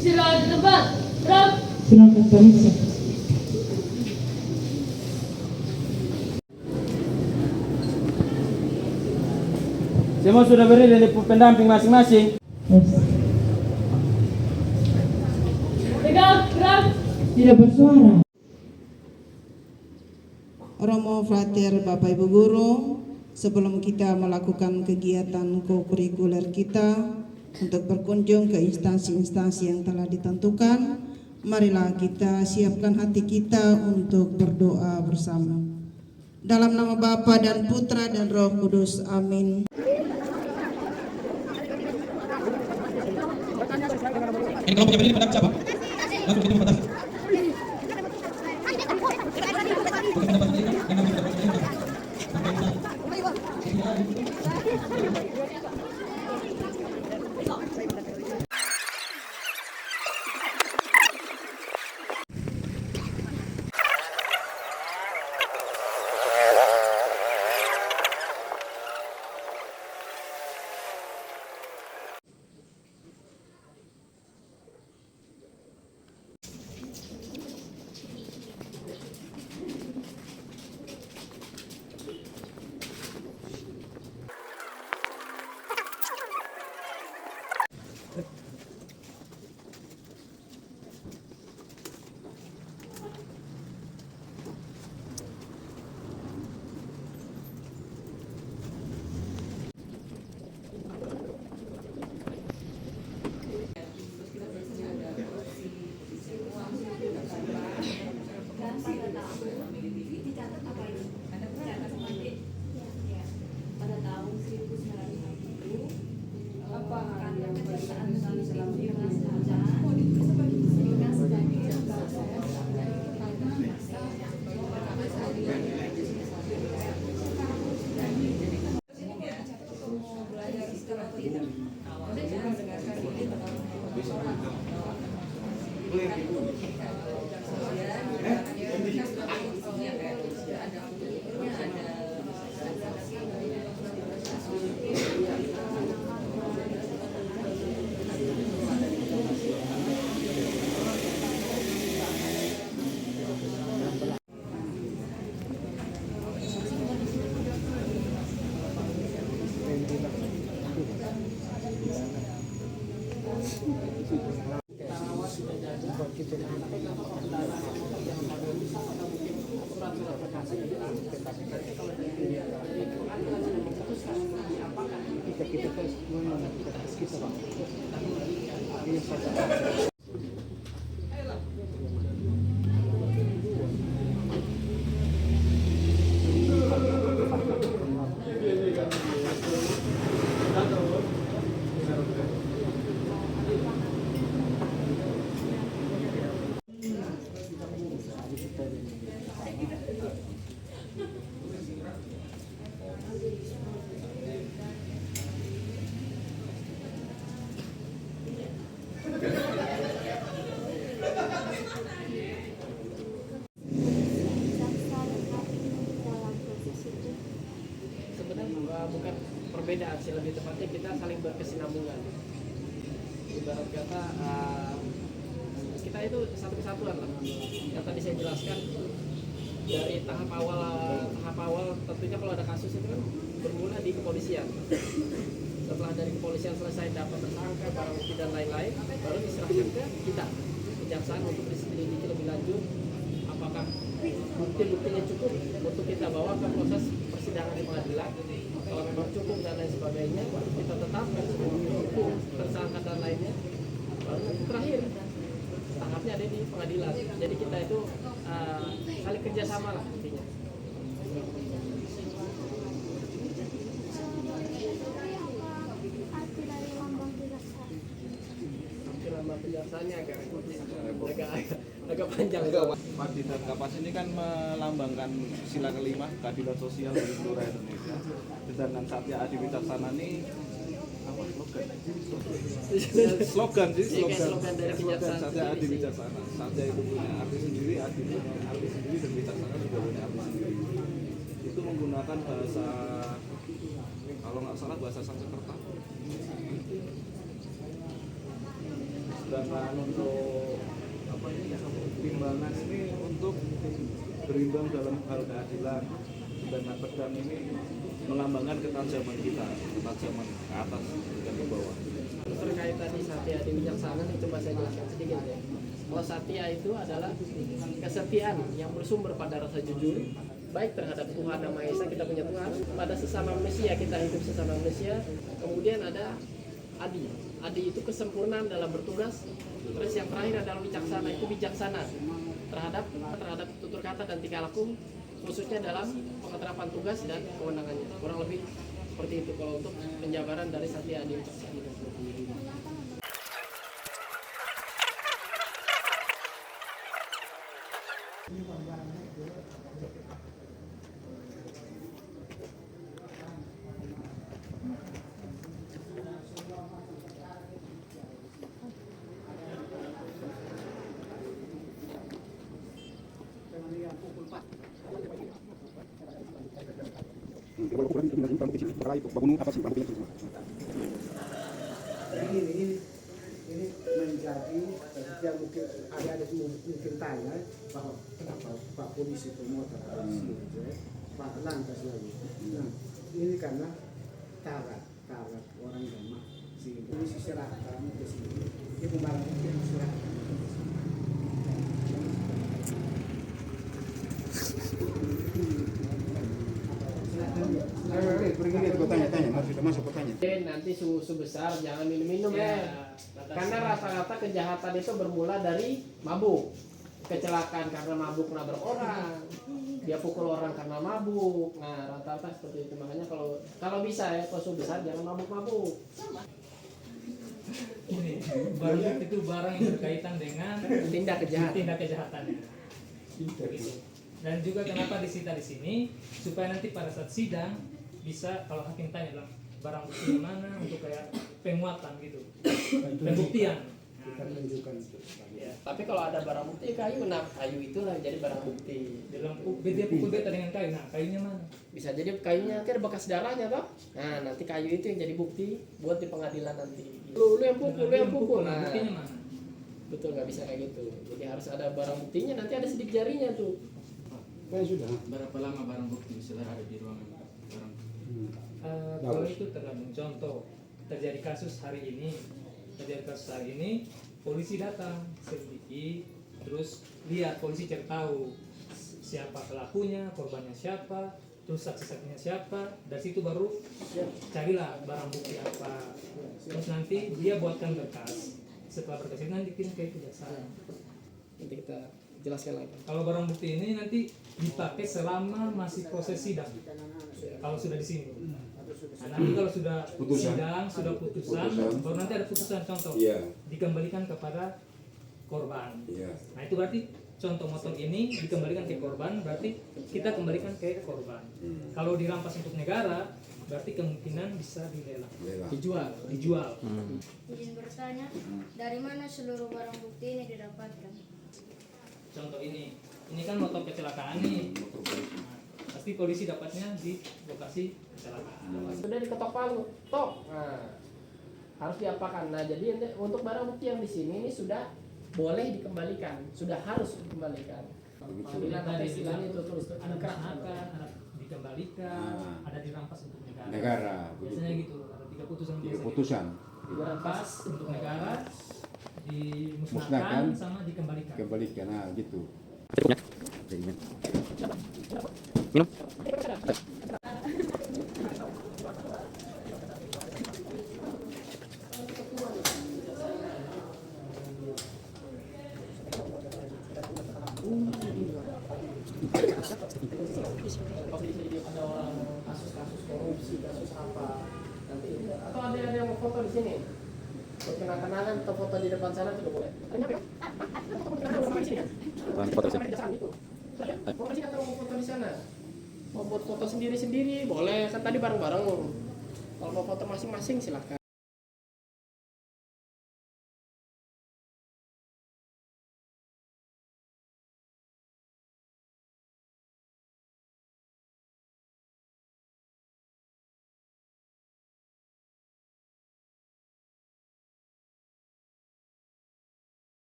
Istirahat di tempat. Gerak. Silakan periksa. Semua sudah berdiri di pendamping masing-masing. Yes. Tegak. Gerak. Tidak bersuara. Romo Frater Bapak Ibu Guru, sebelum kita melakukan kegiatan kokurikuler kita untuk berkunjung ke instansi-instansi yang telah ditentukan, marilah kita siapkan hati kita untuk berdoa bersama. Dalam nama Bapa dan Putra dan Roh Kudus, amin. Ini kalau punya berdiri pada siapa? Langsung kita membatasi. Bukan perbedaan sih, lebih tepatnya kita saling berkesinambungan. Ibarat kata kita itu satu kesatuan lah. Yang tadi saya jelaskan dari tahap awal tentunya kalau ada kasus itu kan bermula di kepolisian. Setelah dari kepolisian selesai dapat tersangka, barang bukti dan lain-lain, baru diserahkan ke kita kejaksaan untuk diselidiki lebih lanjut apakah bukti-buktinya cukup untuk kita bawa ke proses persidangan di pengadilan. Kalau memang cukup dan lain sebagainya, kita tetapkan semua hukum, tersangka dan lainnya. Baru terakhir tahapnya ada di pengadilan. Jadi kita itu saling kerjasama lah intinya. Lambang kejaksaannya agak panjang. Padi dan Kapas ini kan melambangkan sila kelima keadilan sosial bagi seluruh Indonesia. Sedangkan Satya Adi Wicaksana ini apa slogan dari kejaksaan. Satya Adi Wicaksana. Satya itu punya arti sendiri, Adi punya arti sendiri, dan Wicaksana juga punya arti sendiri. Itu menggunakan bahasa, kalau nggak salah bahasa Sanskerta. sedangkan untuk timbangan ini untuk berimbang dalam hal keadilan. Sedangkan pedang ini melambangkan ketajaman kita, ketajaman ke atas dan ke bawah. Terkait tadi Satya Adi Wicaksana, coba saya jelaskan sedikit ya. Kalau Satya itu adalah kesetiaan yang bersumber pada rasa jujur, baik terhadap Tuhan Yang Maha Esa, kita punya Tuhan, pada sesama manusia, kita hidup sesama manusia. Kemudian ada Adi. Adi itu kesempurnaan dalam bertugas. Terus yang terakhir adalah Wicaksana, itu bijaksana terhadap tutur kata dan tingkah laku, khususnya dalam pengeterapan tugas dan kewenangannya. Kurang lebih seperti itu kalau untuk penjabaran dari Satya Adi Wicaksana. Ini menjadi dia mungkin ada mungkin tanya bahwa kenapa Pak Polisi promotor polisi Pak Lantas lagi. Nah ini karena tarat orang Demak sehingga polisi serahkan ke sini dia barang bukti yang serahkan. Nanti susu besar jangan minum-minum ya. Karena rata-rata kejahatan itu bermula dari mabuk. Kecelakaan karena mabuk nabrak orang. Dia pukul orang karena mabuk. Nah, rata-rata seperti itu. Makanya kalau bisa ya susu besar jangan mabuk-mabuk. Ini barang itu barang yang berkaitan dengan tindak kejahatan. Gitu. Dan juga kenapa disita di sini supaya nanti pada saat sidang bisa kalau hakim tanya bilang barang bukti mana untuk kayak penguatan gitu, pembuktian. Kita menunjukkan itu. Ya. Tapi kalau ada barang bukti kayu, nah kayu itulah jadi barang bukti. Dalam dia pukul beta dengan kayu, nah kayunya mana? Bisa jadi kayunya nanti ada bekas darahnya toh. Nah nanti kayu itu yang jadi bukti buat di pengadilan nanti. Lu yang pukul. Nah, buktinya mana? Betul, nggak bisa kayak gitu. Jadi harus ada barang buktinya, nanti ada sidik jarinya tuh. Sudah. Berapa lama barang bukti bisa ada di ruangan barang? Kalau itu tergantung contoh terjadi kasus hari ini, polisi datang selidiki, terus lihat polisi cari tahu siapa pelakunya, korbannya siapa, terus saksi-saksinya siapa, dari situ baru carilah barang bukti apa, terus nanti dia buatkan berkas, setelah berkas itu nanti kirim ke kejaksaan. Nanti kita jelaskan lagi. Kalau barang bukti ini nanti dipakai selama masih proses sidang. Kalau sudah di sini. Nah, nanti kalau sudah sidang, sudah putusan, baru nanti ada putusan contoh. Dikembalikan kepada korban. Nah, itu berarti contoh motor ini dikembalikan ke korban, berarti kita kembalikan ke korban. Kalau dirampas untuk negara, berarti kemungkinan bisa dilelang. Dijual. Izin bertanya, dari mana seluruh barang bukti ini didapatkan? Contoh ini kan motor kecelakaan nih. Nah, pasti polisi dapatnya di lokasi kecelakaan. Sudah diketok palu, tok. Nah, harus diapakan. Nah, jadi untuk barang bukti yang di sini ini sudah boleh dikembalikan, sudah harus dikembalikan. Pengadilan ada istilahnya itu terus ada kerahkan, ada dikembalikan, ada dirampas untuk negara. Biasanya gitu, ada 3 putusan. Dirampas untuk negara, dimusnahkan sama dikembalikan. Nah gitu. Minum. Ada orang kasus-kasus korupsi, kasus apa nanti, atau ada yang mau foto di sini? Buat kenang-kenangan atau foto di depan sana juga boleh. Foto di sini atau mau foto di sana? Mau buat foto sendiri-sendiri boleh, kan tadi bareng-bareng. Kalau mau foto masing-masing silahkan.